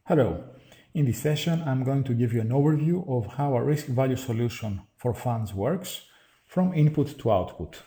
Hello. In this session, I'm going to give you an overview of how a risk value solution for funds works from input to output.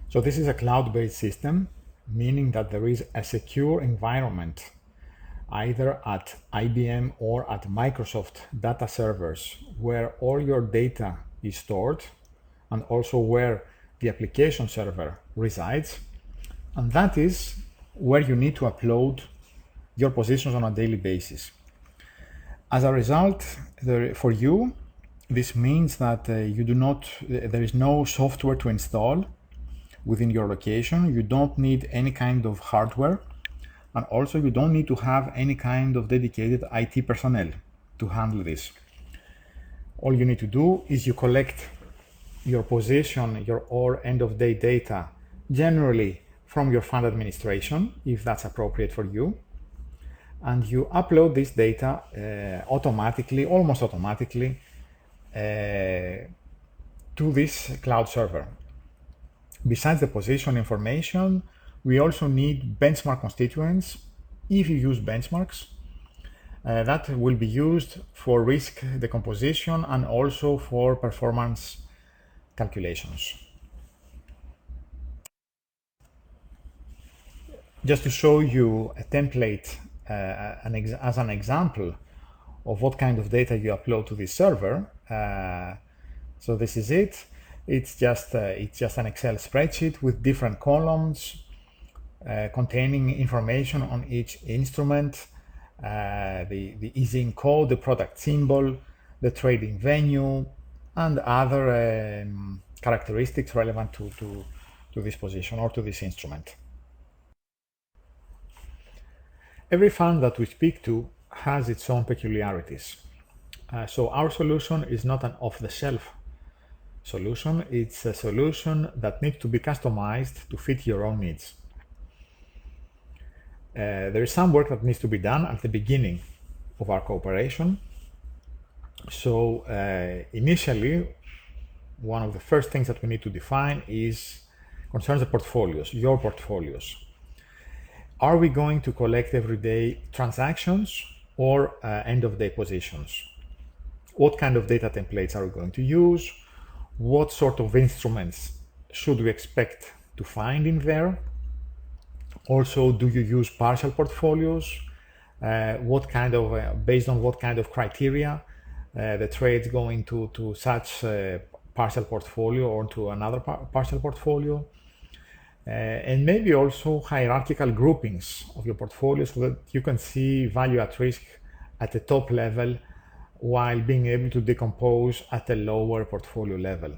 So this is a cloud-based system, meaning that there is a secure environment either at IBM or at Microsoft data servers where all your data is stored and also where the application server resides. And that is where you need to upload your positions on a daily basis. As a result, for you, this means that there is no software to install within your location. You don't need any kind of hardware, and also you don't need to have any kind of dedicated IT personnel to handle this. All you need to do is you collect your position, or end of day data, generally from your fund administration, if that's appropriate for you. And you upload this data almost automatically, to this cloud server. Besides the position information, we also need benchmark constituents. If you use benchmarks, that will be used for risk decomposition and also for performance calculations. Just to show you a template as an example of what kind of data you upload to this server. So this is it. It's just an Excel spreadsheet with different columns containing information on each instrument, the easing code, the product symbol, the trading venue, and other characteristics relevant to this position or to this instrument. Every fund that we speak to has its own peculiarities. So our solution is not an off-the-shelf solution. It's a solution that needs to be customized to fit your own needs. There is some work that needs to be done at the beginning of our cooperation. So initially, one of the first things that we need to define concerns the portfolios, your portfolios. Are we going to collect everyday transactions or end-of-day positions? What kind of data templates are we going to use? What sort of instruments should we expect to find in there? Also, do you use partial portfolios? Based on what kind of criteria the trades go into such partial portfolio or to another partial portfolio? And maybe also hierarchical groupings of your portfolio so that you can see value at risk at the top level while being able to decompose at a lower portfolio level.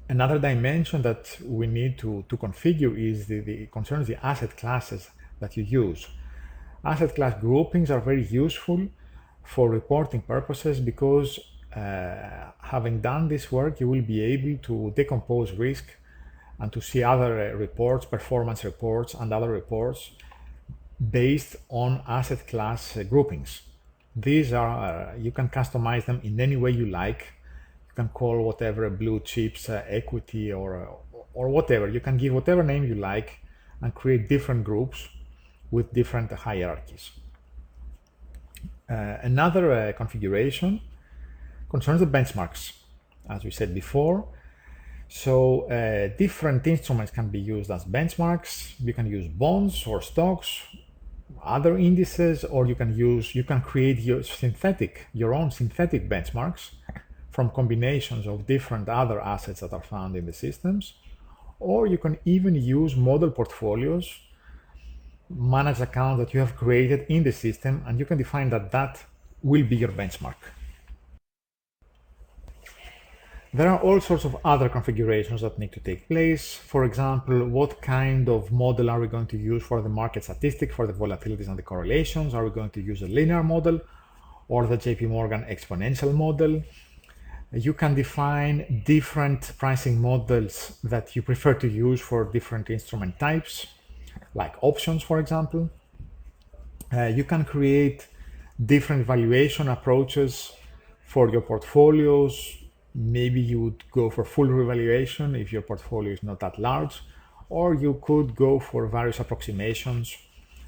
Another dimension that we need to configure is concerns the asset classes that you use. Asset class groupings are very useful for reporting purposes because having done this work, you will be able to decompose risk and to see other reports, performance reports, and other reports based on asset class groupings. These are, you can customize them in any way you like. You can call whatever blue chips equity or whatever. You can give whatever name you like and create different groups with different hierarchies. Another configuration concerns the benchmarks, as we said before. So different instruments can be used as benchmarks. You can use bonds or stocks, other indices, or you can create your own synthetic benchmarks from combinations of different other assets that are found in the systems. Or you can even use model portfolios, managed accounts that you have created in the system, and you can define that will be your benchmark. There are all sorts of other configurations that need to take place. For example, what kind of model are we going to use for the market statistic, for the volatilities and the correlations? Are we going to use a linear model or the JP Morgan exponential model? You can define different pricing models that you prefer to use for different instrument types, like options, for example. You can create different valuation approaches for your portfolios. Maybe you would go for full revaluation if your portfolio is not that large, or you could go for various approximations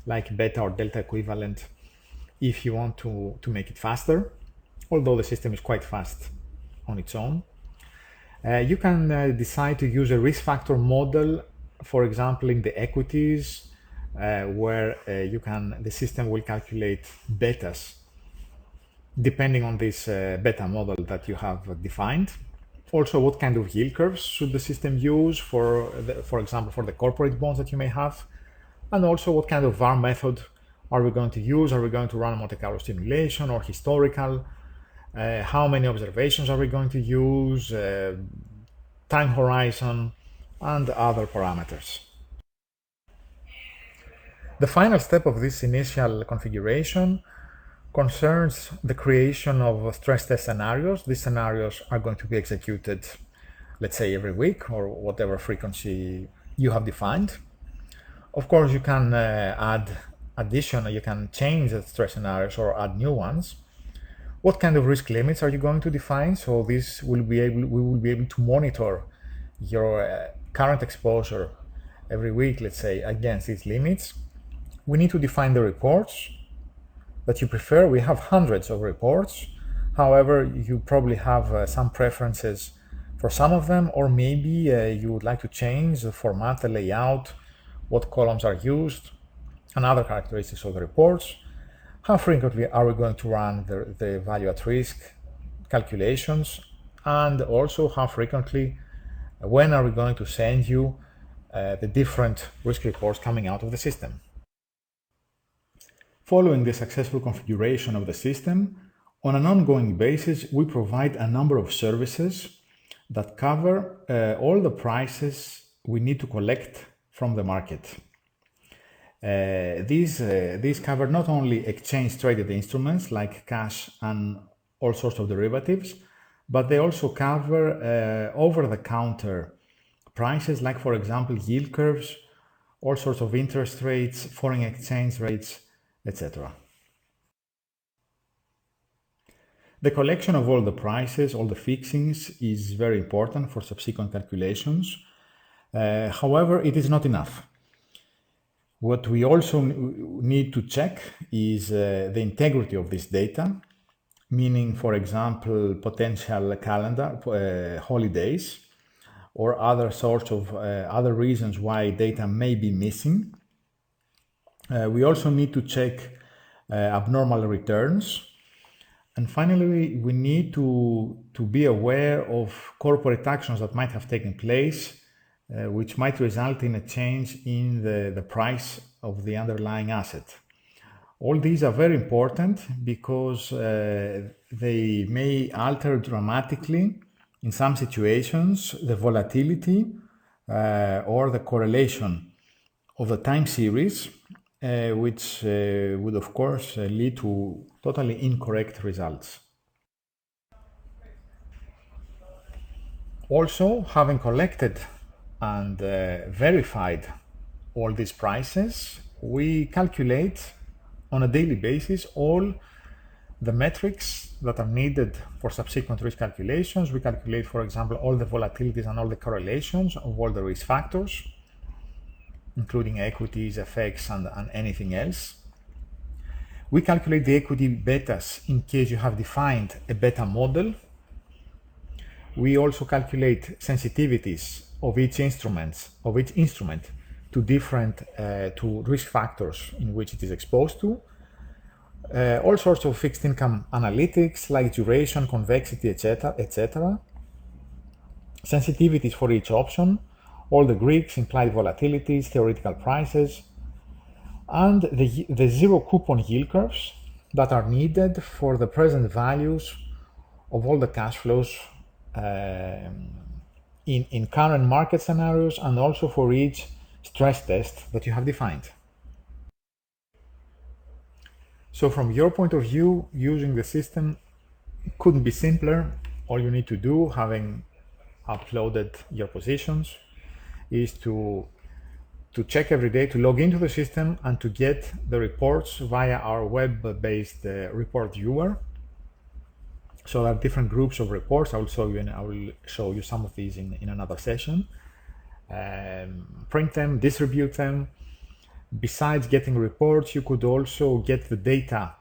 like beta or delta equivalent if you want to make it faster, although the system is quite fast on its own. You can decide to use a risk factor model, for example, in the equities, where the system will calculate betas depending on this beta model that you have defined. Also, what kind of yield curves should the system use for example, for the corporate bonds that you may have, and also what kind of VAR method are we going to use? Are we going to run a Monte Carlo simulation or historical? How many observations are we going to use? Time horizon, and other parameters. The final step of this initial configuration concerns the creation of stress test scenarios. These scenarios are going to be executed, let's say, every week or whatever frequency you have defined. Of course, you can you can change the stress scenarios or add new ones. What kind of risk limits are you going to define? So we will be able to monitor your current exposure every week, let's say, against these limits. We need to define the reports that you prefer. We have hundreds of reports. However, you probably have some preferences for some of them, or maybe you would like to change the format, the layout, what columns are used, and other characteristics of the reports. How frequently are we going to run the value at risk calculations, and also how frequently, when are we going to send you the different risk reports coming out of the system. Following the successful configuration of the system, on an ongoing basis, we provide a number of services that cover all the prices we need to collect from the market. These cover not only exchange-traded instruments like cash and all sorts of derivatives, but they also cover over-the-counter prices like, for example, yield curves, all sorts of interest rates, foreign exchange rates, etc. The collection of all the prices, all the fixings, is very important for subsequent calculations. However, it is not enough. What we also need to check is the integrity of this data, meaning, for example, potential calendar holidays or other sorts of other reasons why data may be missing. We also need to check abnormal returns. And finally, we need to be aware of corporate actions that might have taken place, which might result in a change in the price of the underlying asset. All these are very important because they may alter dramatically, in some situations, the volatility or the correlation of the time series, which would, of course, lead to totally incorrect results. Also, having collected and verified all these prices, we calculate on a daily basis all the metrics that are needed for subsequent risk calculations. We calculate, for example, all the volatilities and all the correlations of all the risk factors, including equities, FX, and anything else. We calculate the equity betas in case you have defined a beta model. We also calculate sensitivities of each instrument to different to risk factors in which it is exposed to. All sorts of fixed income analytics like duration, convexity, etc. Sensitivities for each option, all the Greeks, implied volatilities, theoretical prices, and the zero coupon yield curves that are needed for the present values of all the cash flows in current market scenarios, and also for each stress test that you have defined. So from your point of view, using the system couldn't be simpler. All you need to do, having uploaded your positions, is to check every day, to log into the system and to get the reports via our web-based report viewer. So there are different groups of reports. I will show you some of these in another session. Print them, distribute them, Besides getting reports, you could also get the data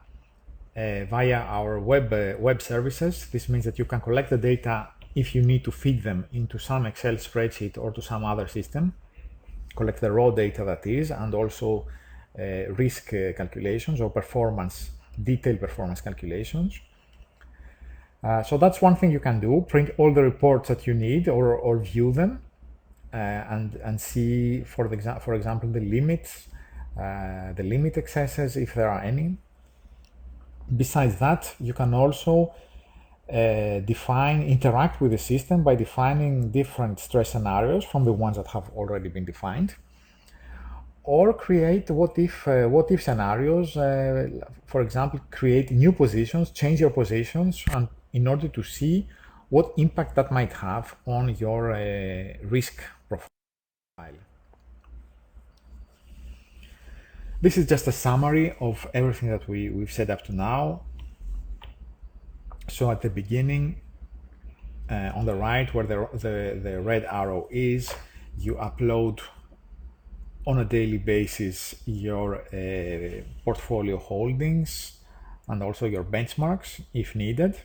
via our web services. This means that you can collect the data if you need to feed them into some Excel spreadsheet or to some other system, collect the raw data that is, and also risk calculations or detailed performance calculations. So that's one thing you can do, print all the reports that you need or view them and see, for example, the limits, the limit excesses, if there are any. Besides that, you can also interact with the system by defining different stress scenarios from the ones that have already been defined, or create what if scenarios. For example, create new positions, change your positions, and in order to see what impact that might have on your risk profile. This is just a summary of everything that we've said up to now. So at the beginning, on the right where the red arrow is, you upload on a daily basis your portfolio holdings and also your benchmarks if needed.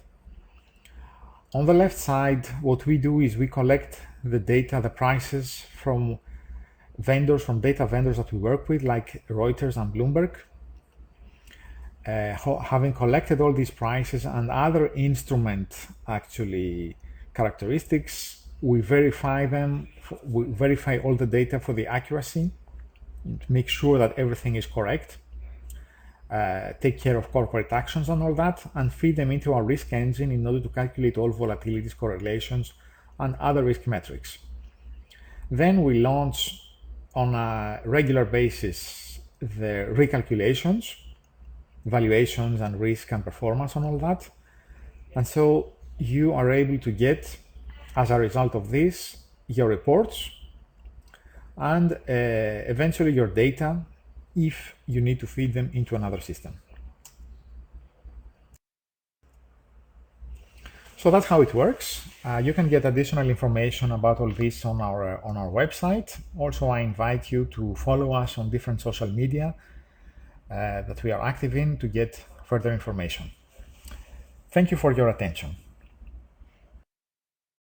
On the left side, what we do is we collect the data, the prices from data vendors that we work with, like Reuters and Bloomberg. Having collected all these prices and other instrument characteristics, we verify them, we verify all the data for the accuracy, to make sure that everything is correct, take care of corporate actions and all that, and feed them into our risk engine in order to calculate all volatilities, correlations, and other risk metrics. Then we launch on a regular basis the recalculations, valuations and risk and performance and all that. And so you are able to get, as a result of this, your reports and eventually your data if you need to feed them into another system. So that's how it works. You can get additional information about all this on our website. Also, I invite you to follow us on different social media that we are active in to get further information. Thank you for your attention.